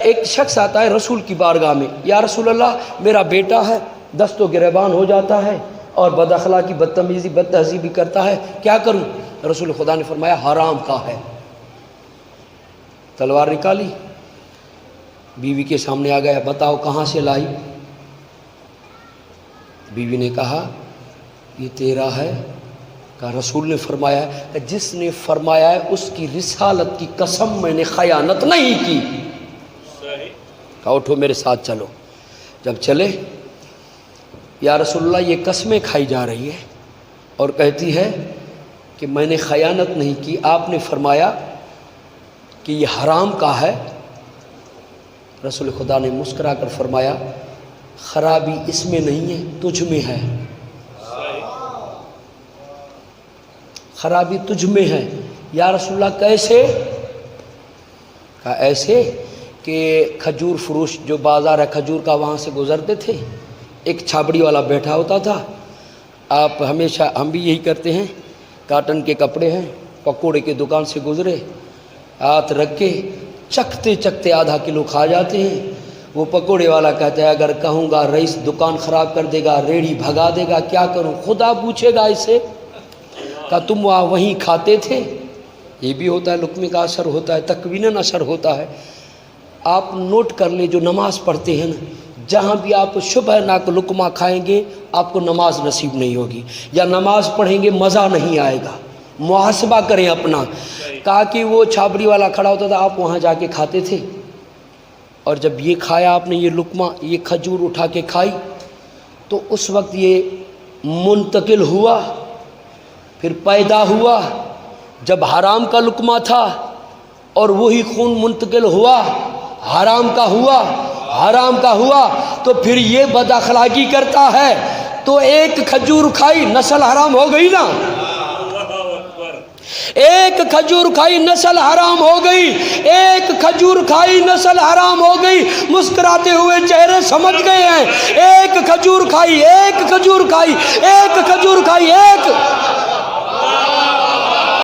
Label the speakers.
Speaker 1: ایک شخص آتا ہے رسول کی بارگاہ میں، یا رسول اللہ میرا بیٹا ہے، دست و گریبان ہو جاتا ہے اور بد اخلاقی بدتمیزی بد تہذیبی کرتا ہے، کیا کروں؟ رسول خدا نے فرمایا حرام کا ہے۔ تلوار نکالی، بیوی کے سامنے آ گیا، بتاؤ کہاں سے لائی؟ بیوی نے کہا یہ تیرا ہے۔ کہا رسول نے فرمایا کہ جس نے فرمایا ہے اس کی رسالت کی قسم میں نے خیانت نہیں کی۔ کہا اٹھو میرے ساتھ چلو۔ جب چلے، یا رسول اللہ یہ قسمیں کھائی جا رہی ہے اور کہتی ہے کہ میں نے خیانت نہیں کی، آپ نے فرمایا کہ یہ حرام کا ہے۔ رسول خدا نے مسکرا کر فرمایا خرابی اس میں نہیں ہے، تجھ میں ہے، خرابی تجھ میں ہے۔ یا رسول اللہ کیسے؟ کہا ایسے کہ کھجور فروش جو بازار ہے کھجور کا، وہاں سے گزرتے تھے، ایک چھابڑی والا بیٹھا ہوتا تھا۔ آپ ہمیشہ، ہم بھی یہی کرتے ہیں، کاٹن کے کپڑے ہیں، پکوڑے کی دکان سے گزرے، ہاتھ رکھ کے چکھتے چکھتے آدھا کلو کھا جاتے ہیں۔ وہ پکوڑے والا کہتا ہے اگر کہوں گا رئیس دکان خراب کر دے گا، ریڑھی بھگا دے گا، کیا کروں؟ خدا پوچھے گا اسے۔ کہا تم وہیں کھاتے تھے؟ یہ بھی ہوتا ہے، لقمے کا اثر ہوتا ہے، تکویناً اثر ہوتا ہے۔ آپ نوٹ کر لیں جو نماز پڑھتے ہیں نا، جہاں بھی آپ شبہ ناک لقمہ کھائیں گے آپ کو نماز نصیب نہیں ہوگی، یا نماز پڑھیں گے مزہ نہیں آئے گا۔ محاسبہ کریں اپنا۔ کہا کہ وہ چھابڑی والا کھڑا ہوتا تھا، آپ وہاں جا کے کھاتے تھے، اور جب یہ کھایا آپ نے، یہ لقمہ، یہ کھجور اٹھا کے کھائی، تو اس وقت یہ منتقل ہوا، پھر پیدا ہوا جب حرام کا لقمہ تھا، اور وہی خون منتقل ہوا، حرام کا ہوا، حرام کا ہوا، تو پھر یہ بد اخلاقی کرتا ہے، تو ایک کھجور کھائی نسل حرام ہو گئی نا، ایک کھجور کھائی نسل حرام ہو گئی، ایک کھجور کھائی نسل حرام ہو گئی۔ مسکراتے ہوئے چہرے سمجھ گئے ہیں، ایک کھجور کھائی، ایک کھجور کھائی، ایک کھجور کھائی، ایک